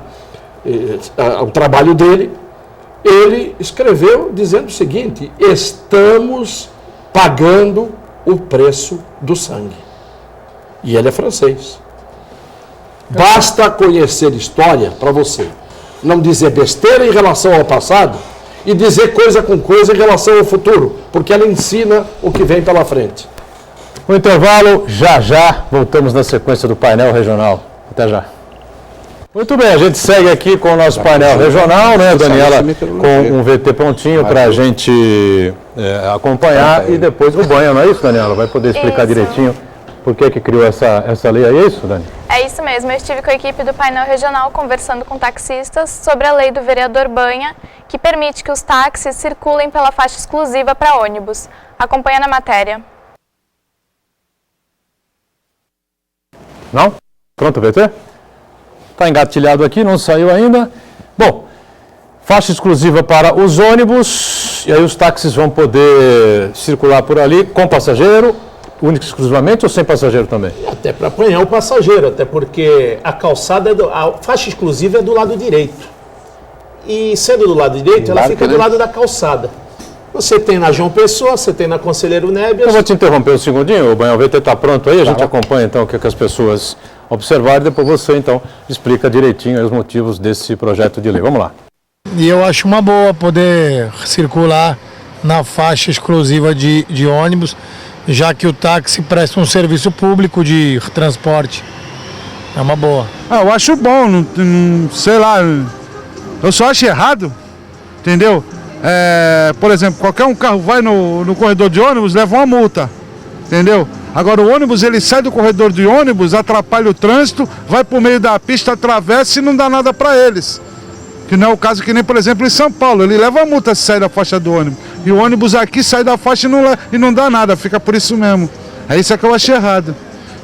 Speaker 4: O trabalho dele. Ele escreveu dizendo o seguinte: estamos pagando o preço do sangue. E ele é francês. Basta conhecer história para você não dizer besteira em relação ao passado e dizer coisa com coisa em relação ao futuro, porque ela ensina o que vem pela frente.
Speaker 1: O intervalo, já voltamos na sequência do painel regional. Até já. Muito bem, a gente segue aqui com o nosso painel regional, né, Daniela, com um VT prontinho para a gente acompanhar e depois o banho, não é isso, Daniela? Vai poder explicar direitinho por que criou essa lei, é isso, Dani?
Speaker 5: É isso mesmo, eu estive com a equipe do painel regional conversando com taxistas sobre a lei do vereador Banha, que permite que os táxis circulem pela faixa exclusiva para ônibus. Acompanha na matéria.
Speaker 1: Não? Pronto o VT? Está engatilhado aqui, não saiu ainda. Bom, faixa exclusiva para os ônibus, e aí os táxis vão poder circular por ali com passageiro, único exclusivamente ou sem passageiro também?
Speaker 2: Até para apanhar o passageiro, até porque a calçada, a faixa exclusiva é do lado direito. E sendo do lado direito, ela fica do lado da calçada. Você tem na João Pessoa, você tem na Conselheiro Nébias.
Speaker 1: Eu vou te interromper um segundinho, o VT está pronto aí, a gente acompanha então o que as pessoas observarem, depois você então explica direitinho os motivos desse projeto de lei. Vamos lá.
Speaker 6: E eu acho uma boa poder circular na faixa exclusiva de ônibus, já que o táxi presta um serviço público de transporte. É uma boa.
Speaker 7: Eu acho bom, não sei lá, eu só acho errado, entendeu? Por exemplo, qualquer um carro vai no corredor de ônibus, leva uma multa, entendeu? Agora o ônibus, ele sai do corredor de ônibus, atrapalha o trânsito, vai por meio da pista, atravessa e não dá nada para eles. Que não é o caso que nem, por exemplo, em São Paulo, ele leva a multa se sair da faixa do ônibus. E o ônibus aqui sai da faixa e não dá nada, fica por isso mesmo. É isso que eu achei errado.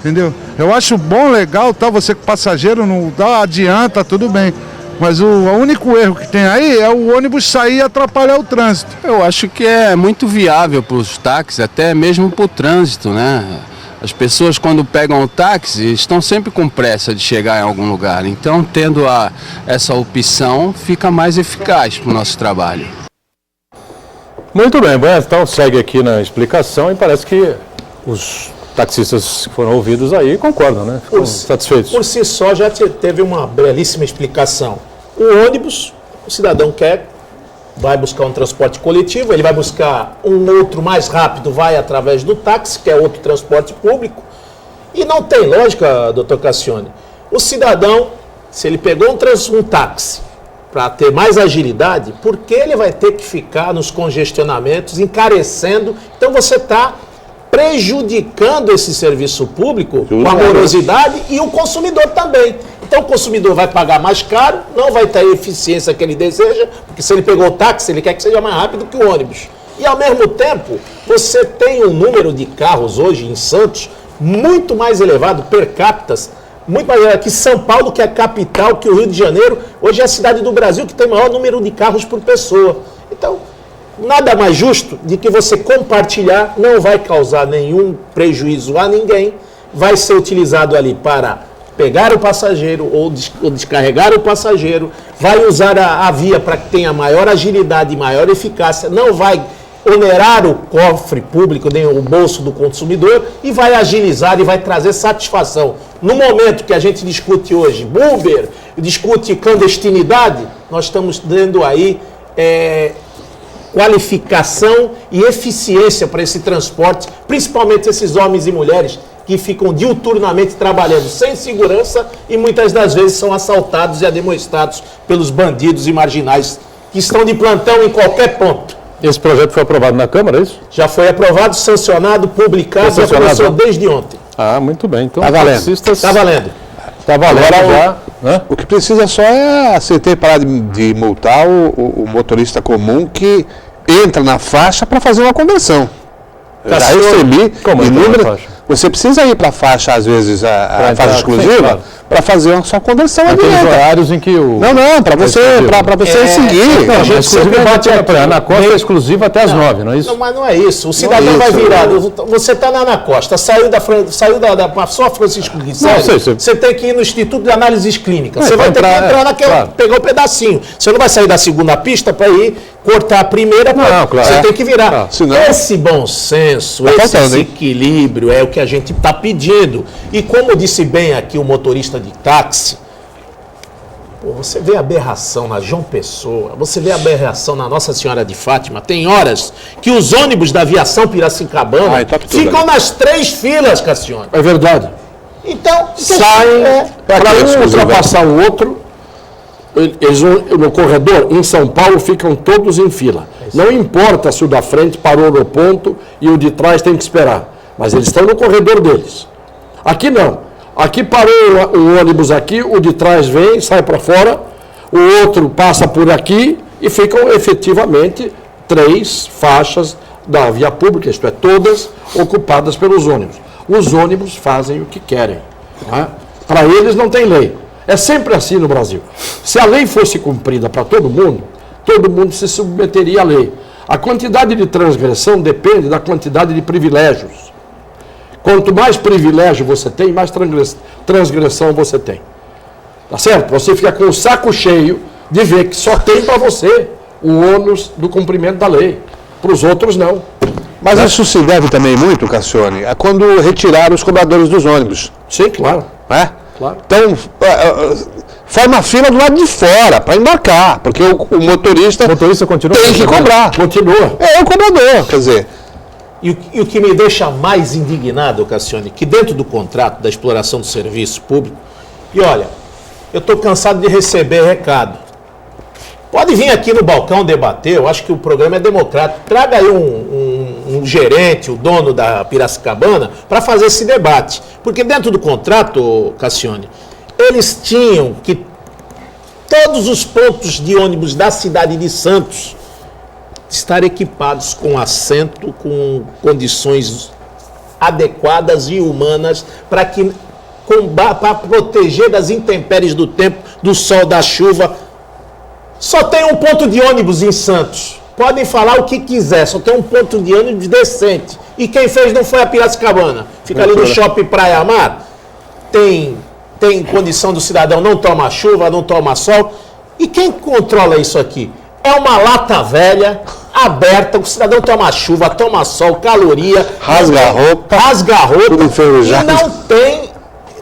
Speaker 7: entendeu? Eu acho bom, legal, tá, você com passageiro não dá, adianta, tudo bem. Mas o único erro que tem aí é o ônibus sair e atrapalhar o trânsito.
Speaker 8: Eu acho que é muito viável para os táxis, até mesmo para o trânsito, né? As pessoas, quando pegam o táxi, estão sempre com pressa de chegar em algum lugar. Então, tendo essa opção, fica mais eficaz para o nosso trabalho.
Speaker 1: Muito bem, então segue aqui na explicação e parece que os taxistas que foram ouvidos aí concordam, né? Ficam satisfeitos.
Speaker 2: Por si só já teve uma belíssima explicação. O ônibus, o cidadão quer, vai buscar um transporte coletivo, ele vai buscar um outro mais rápido, vai através do táxi, que é outro transporte público. E não tem lógica, doutor Cassione. O cidadão, se ele pegou um táxi para ter mais agilidade, por que ele vai ter que ficar nos congestionamentos, encarecendo? Então você está prejudicando esse serviço público com a morosidade e o consumidor também. Então o consumidor vai pagar mais caro, não vai ter a eficiência que ele deseja, porque se ele pegou o táxi, ele quer que seja mais rápido que o ônibus. E ao mesmo tempo, você tem um número de carros hoje em Santos muito mais elevado, per capita, muito mais elevado que São Paulo, que é a capital, que o Rio de Janeiro. Hoje é a cidade do Brasil que tem o maior número de carros por pessoa. Então, nada mais justo de que você compartilhar, não vai causar nenhum prejuízo a ninguém, vai ser utilizado ali para pegar o passageiro ou descarregar o passageiro, vai usar a via para que tenha maior agilidade e maior eficácia, não vai onerar o cofre público, nem o bolso do consumidor, e vai agilizar e vai trazer satisfação. No momento que a gente discute hoje Uber, discute clandestinidade, nós estamos dando aí qualificação e eficiência para esse transporte, principalmente esses homens e mulheres que ficam diuturnamente trabalhando sem segurança e muitas das vezes são assaltados e ademoestados pelos bandidos e marginais que estão de plantão em qualquer ponto.
Speaker 1: Esse projeto foi aprovado na Câmara, é isso?
Speaker 2: Já foi aprovado, sancionado, publicado, já começou desde ontem.
Speaker 1: Ah, muito bem. Então,
Speaker 3: tá valendo.
Speaker 2: Está valendo.
Speaker 1: Está valendo já. Né?
Speaker 3: O que precisa só é a CT parar de multar o motorista comum que entra na faixa para fazer uma conversão. Já recebi inúmeras. Você precisa ir para a faixa, às vezes, a faixa exclusiva, para fazer uma sua conversão ali.
Speaker 1: Aqueles horários em que o...
Speaker 3: Não, para você seguir.
Speaker 1: Não, a gente exclusiva bate a Ana Costa é exclusiva até as 9, não é isso?
Speaker 2: Não, mas não é isso. O cidadão vai virar. Você está na Ana Costa, saiu da só Francisco Guiçães, você tem que ir no Instituto de Análises Clínicas. Você vai ter que entrar naquela, pegar um pedacinho. Você não vai sair da segunda pista para ir cortar a primeira, você tem que virar. Esse bom senso, esse equilíbrio é o que a gente está pedindo. E como disse bem aqui o motorista de táxi, você vê aberração na João Pessoa, você vê aberração na Nossa Senhora de Fátima. Tem horas que os ônibus da aviação Piracicabana ficam nas 3 filas, Cassione.
Speaker 4: É verdade.
Speaker 2: Então,
Speaker 4: saem para um ultrapassar o outro. Eles no corredor, em São Paulo, ficam todos em fila. Não importa se o da frente parou no ponto e o de trás tem que esperar. Mas eles estão no corredor deles. Aqui não. Aqui parou o ônibus aqui, o de trás vem, sai para fora, o outro passa por aqui e ficam efetivamente 3 faixas da via pública, isto é, todas ocupadas pelos ônibus. Os ônibus fazem o que querem. Né? Para eles não tem lei. É sempre assim no Brasil. Se a lei fosse cumprida para todo mundo se submeteria à lei. A quantidade de transgressão depende da quantidade de privilégios. Quanto mais privilégio você tem, mais transgressão você tem. Tá certo? Você fica com o saco cheio de ver que só tem para você o ônus do cumprimento da lei. Para os outros, não.
Speaker 3: Mas isso se deve também muito, Cassione, a quando retiraram os cobradores dos ônibus.
Speaker 4: Sim, claro.
Speaker 3: Claro. Então, forma a fila do lado de fora para embarcar, porque o motorista
Speaker 1: continua
Speaker 3: tem que cobrar.
Speaker 4: Continua.
Speaker 3: É o cobrador, quer dizer.
Speaker 2: E o que me deixa mais indignado, Cassione, que dentro do contrato da exploração do serviço público, e olha, eu estou cansado de receber recado. Pode vir aqui no balcão debater, eu acho que o programa é democrático. Traga aí um gerente, o dono da Piracicabana, para fazer esse debate. Porque dentro do contrato, Cassione, eles tinham que todos os pontos de ônibus da cidade de Santos estar equipados com assento, com condições adequadas e humanas para proteger das intempéries do tempo, do sol, da chuva. Só tem um ponto de ônibus em Santos. Podem falar o que quiser, só tem um ponto de ônibus decente. E quem fez não foi a Piracicabana. Fica ali no Shopping Praia Mar. Tem condição do cidadão não tomar chuva, não tomar sol. E quem controla isso aqui? É uma lata velha, aberta, o cidadão toma chuva, toma sol, caloria.
Speaker 3: Rasga a roupa. Tudo enferrujado.
Speaker 2: E não tem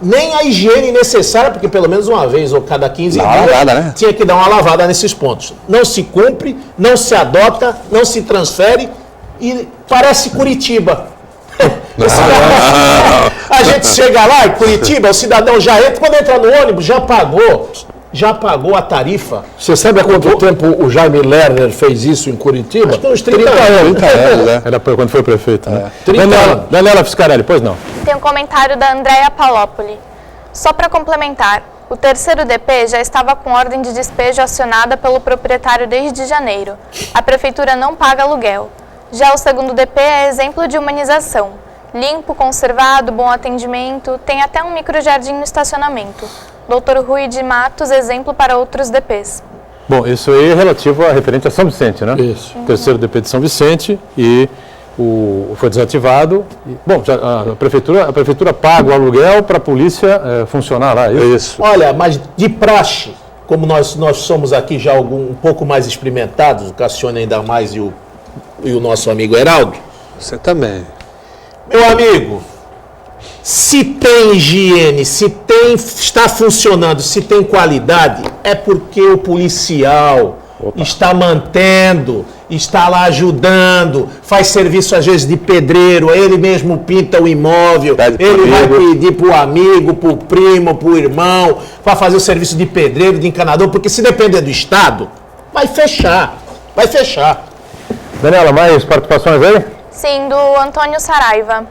Speaker 2: nem a higiene necessária, porque pelo menos uma vez ou cada 15 dias
Speaker 3: né?
Speaker 2: Tinha que dar uma lavada nesses pontos. Não se cumpre, não se adota, não se transfere e parece Curitiba. A gente chega lá em Curitiba, o cidadão já entra, quando entra no ônibus, já pagou a tarifa.
Speaker 4: Você sabe há quanto tempo o Jaime Lerner fez isso em Curitiba?
Speaker 2: Acho que uns 30 anos.
Speaker 3: 30 anos, né?
Speaker 1: Era quando foi prefeito, né?
Speaker 4: 30 anos.
Speaker 1: Daniela Fiscarelli, pois não.
Speaker 5: Tem um comentário da Andréia Palópoli. Só para complementar, o terceiro DP já estava com ordem de despejo acionada pelo proprietário desde janeiro. A prefeitura não paga aluguel. Já o segundo DP é exemplo de humanização. Limpo, conservado, bom atendimento, tem até um microjardim no estacionamento. Dr. Rui de Matos, exemplo para outros DPs.
Speaker 1: Bom, isso aí é relativo referente a São Vicente, né?
Speaker 4: Isso.
Speaker 1: O terceiro DP de São Vicente e foi desativado. Bom, a prefeitura paga o aluguel para a polícia funcionar lá.
Speaker 3: Isso.
Speaker 2: Olha, mas de praxe, como nós somos aqui já um pouco mais experimentados, o Cassione ainda mais e o nosso amigo Heraldo.
Speaker 3: Você também.
Speaker 2: Meu amigo, se tem higiene, está funcionando, se tem qualidade, é porque o policial está mantendo, está lá ajudando, faz serviço às vezes de pedreiro, ele mesmo pinta o imóvel, ele vai pedir para o amigo, para o primo, para o irmão, para fazer o serviço de pedreiro, de encanador, porque se depender do Estado, vai fechar.
Speaker 1: Daniela, mais participações aí?
Speaker 5: Sim, do Antônio Saraiva.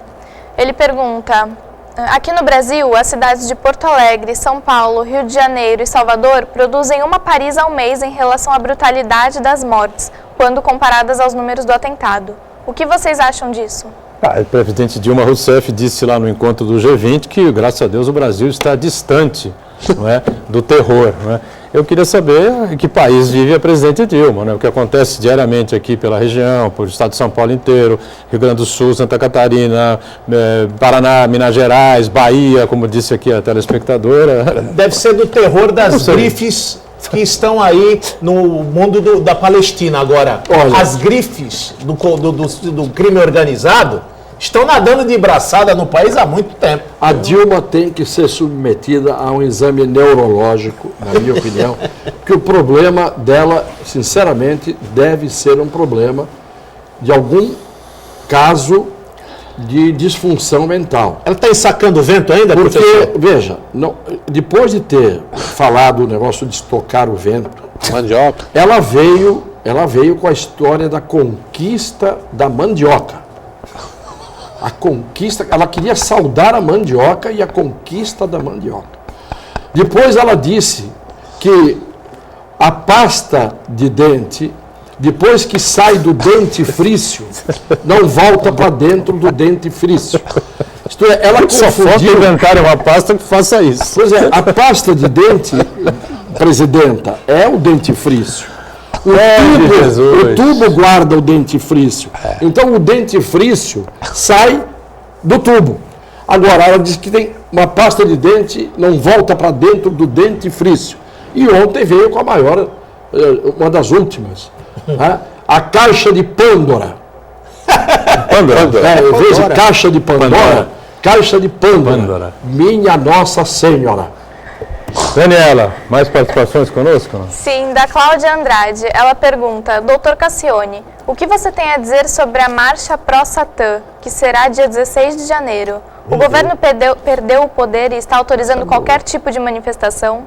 Speaker 5: Ele pergunta: aqui no Brasil, as cidades de Porto Alegre, São Paulo, Rio de Janeiro e Salvador produzem uma Paris ao mês em relação à brutalidade das mortes, quando comparadas aos números do atentado. O que vocês acham disso?
Speaker 1: O presidente Dilma Rousseff disse lá no encontro do G20 que, graças a Deus, o Brasil está distante, não é, do terror. Não é? Eu queria saber em que país vive a presidente Dilma, né? O que acontece diariamente aqui pela região, pelo estado de São Paulo inteiro, Rio Grande do Sul, Santa Catarina, Paraná, Minas Gerais, Bahia, como disse aqui a telespectadora.
Speaker 2: Deve ser do terror das grifes que estão aí no mundo da Palestina agora.
Speaker 4: Olha,
Speaker 2: as grifes do crime organizado estão nadando de braçada no país há muito tempo.
Speaker 4: A Dilma tem que ser submetida a um exame neurológico, na minha opinião, porque o problema dela, sinceramente, deve ser um problema de algum caso de disfunção mental.
Speaker 2: Ela está ensacando o vento ainda,
Speaker 4: porque,
Speaker 2: professor?
Speaker 4: veja, depois de ter falado o negócio de estocar o vento,
Speaker 3: Mandioca.
Speaker 4: ela veio com a história da conquista da mandioca. A conquista, ela queria saudar a mandioca e a conquista da mandioca. Depois ela disse que a pasta de dente, depois que sai do dentifrício, não volta para dentro do dentifrício. Isto é, ela
Speaker 1: Só falta inventar uma pasta que faça isso.
Speaker 4: Pois é, a pasta de dente, presidenta, é o dentifrício. O tubo guarda o dentifrício. Então o dentifrício sai do tubo. Agora, ela diz que tem uma pasta de dente, não volta para dentro do dentifrício. E ontem veio com a maior, uma das últimas, a caixa de Pandora. Em vez de caixa de Pandora, caixa de Pandora. Minha Nossa Senhora.
Speaker 1: Daniela, mais participações conosco?
Speaker 5: Sim, da Cláudia Andrade. Ela pergunta: Doutor Cassione, o que você tem a dizer sobre a Marcha Pró-Satã, que será dia 16 de janeiro? O governo perdeu o poder e está autorizando qualquer tipo de manifestação?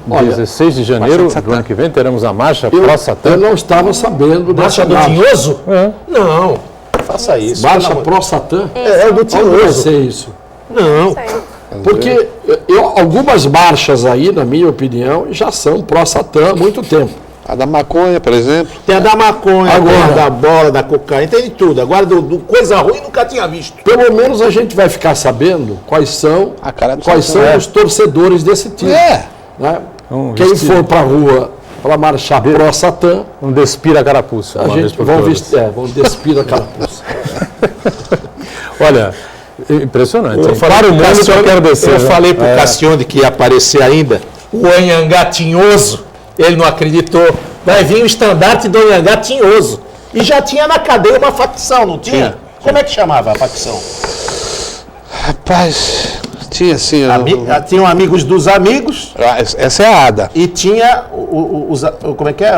Speaker 1: Olha, 16 de janeiro do ano que vem teremos a Marcha Pró-Satã.
Speaker 4: Eu não estava sabendo
Speaker 2: Marcha do Tinhoso? Não, faça isso.
Speaker 4: Marcha Pró-Satã?
Speaker 2: É do Tinhoso.
Speaker 4: Onde vai ser isso?
Speaker 2: Não.
Speaker 4: Porque algumas marchas aí, na minha opinião, já são pró-Satã há muito tempo.
Speaker 3: A da maconha, por exemplo.
Speaker 2: Tem a da maconha,
Speaker 4: Agora.
Speaker 2: tem a da bola, da cocaína, tem de tudo. Agora, do coisa ruim, nunca tinha visto.
Speaker 4: Pelo menos a gente vai ficar sabendo quais são os torcedores desse time. Né? Quem for para a rua para marchar pró-Satã,
Speaker 1: Um despira a carapuça.
Speaker 4: a gente vão despir a carapuça.
Speaker 1: Olha, impressionante.
Speaker 2: Eu falei
Speaker 1: Para o
Speaker 2: pro
Speaker 1: mundo que eu
Speaker 2: Cassione,
Speaker 1: quero descer.
Speaker 2: eu
Speaker 1: né?
Speaker 2: falei pro Cassione que ia aparecer ainda o Anhangá Tinhoso, ele não acreditou. Vai vir o estandarte do Anhangá Tinhoso. E já tinha na cadeia uma facção, não tinha? Como é que chamava a facção?
Speaker 3: Rapaz, tinha assim...
Speaker 2: Tinham Amigos dos Amigos
Speaker 3: Essa é a ADA.
Speaker 2: e tinha como é que é?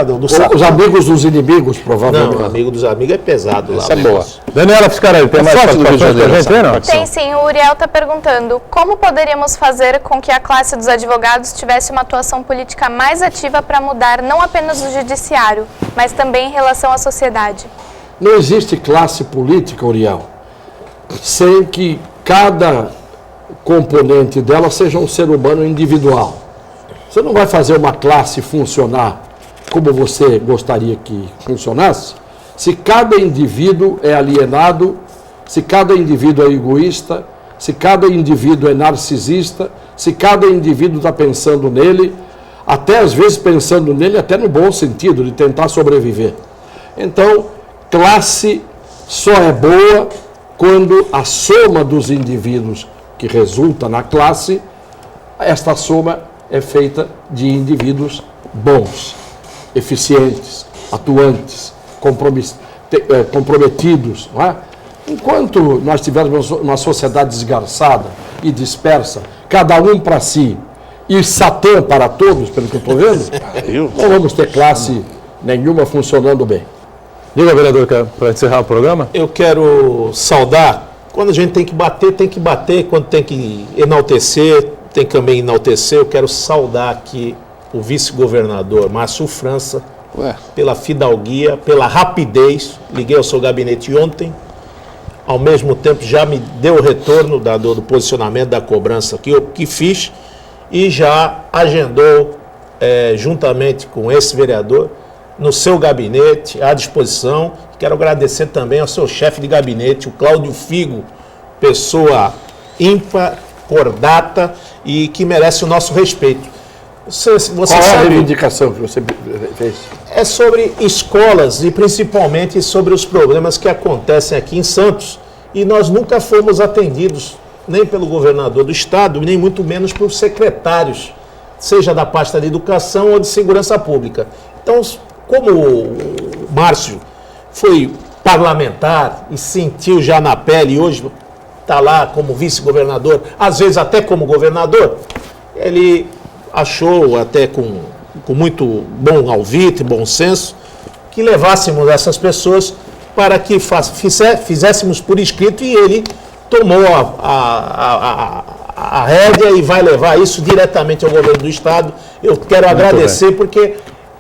Speaker 4: Os amigos dos inimigos, provavelmente.
Speaker 2: Não, Amigo dos Amigos é pesado lá.
Speaker 3: Essa é boa.
Speaker 1: Daniela Fiscarelli, tem mais
Speaker 3: forte do Rio de
Speaker 1: participações pra
Speaker 3: Janeiro,
Speaker 1: gente,
Speaker 3: essa
Speaker 1: não?
Speaker 5: Tem sim, o Uriel está perguntando como poderíamos fazer com que a classe dos advogados tivesse uma atuação política mais ativa para mudar não apenas o judiciário, mas também em relação à sociedade.
Speaker 4: Não existe classe política, Uriel, sem que cada componente dela seja um ser humano individual. Você não vai fazer uma classe funcionar como você gostaria que funcionasse se cada indivíduo é alienado, se cada indivíduo é egoísta, se cada indivíduo é narcisista, se cada indivíduo está pensando nele, até às vezes pensando nele até no bom sentido, de tentar sobreviver. Então, classe só é boa quando a soma dos indivíduos que resulta na classe, esta soma é feita de indivíduos bons, eficientes, atuantes, comprometidos. Não é? Enquanto nós tivermos uma sociedade desgarçada e dispersa, cada um para si, e Satã para todos, pelo que eu estou vendo, não vamos ter classe nenhuma funcionando bem.
Speaker 1: Diga, vereador, para encerrar o programa.
Speaker 2: Eu quero saudar. Quando a gente tem que bater, tem que bater. Quando tem que enaltecer, tem que também enaltecer. Eu quero saudar aqui o vice-governador Márcio França, pela fidalguia, pela rapidez. Liguei ao seu gabinete ontem, ao mesmo tempo já me deu o retorno do posicionamento da cobrança que fiz e já agendou, juntamente com esse vereador, no seu gabinete, à disposição. Quero agradecer também ao seu chefe de gabinete, o Cláudio Figo, pessoa ímpar, cordata e que merece o nosso respeito. Você
Speaker 4: Qual
Speaker 2: sabe,
Speaker 4: a reivindicação que você fez?
Speaker 2: é sobre escolas e principalmente sobre os problemas que acontecem aqui em Santos. E nós nunca fomos atendidos, nem pelo governador do estado, nem muito menos por secretários, seja da pasta de educação ou de segurança pública. Então, como o Márcio foi parlamentar e sentiu já na pele, e hoje está lá como vice-governador, às vezes até como governador, ele achou até com muito bom alvitre, bom senso, que levássemos essas pessoas para que fizéssemos por escrito, e ele tomou a rédea e vai levar isso diretamente ao governo do estado. Eu quero agradecer porque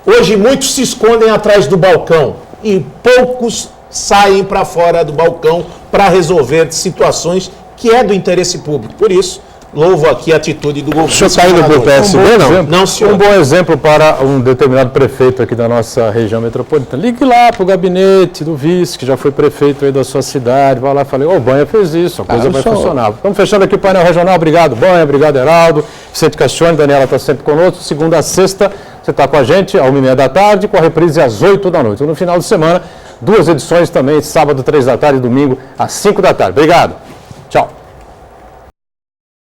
Speaker 2: hoje muitos se escondem atrás do balcão e poucos saem para fora do balcão para resolver situações que é do interesse público. Por isso, louvo aqui a atitude do governo.
Speaker 3: O senhor está indo para o PSB, não?
Speaker 2: Não, senhor.
Speaker 1: Um bom exemplo para um determinado prefeito aqui da nossa região metropolitana. Ligue lá para o gabinete do vice, que já foi prefeito aí da sua cidade, vai lá e fala, o Banha fez isso, a coisa vai funcionar. Estamos fechando aqui o painel regional. Obrigado, Banha, obrigado, Heraldo, Vicente Cassione, Daniela está sempre conosco. Segunda a sexta, você está com a gente, às 1h30 da tarde, com a reprise às 8 da noite. No final de semana, 2 edições também, sábado, 3 da tarde, domingo, às 5 da tarde. Obrigado. Tchau.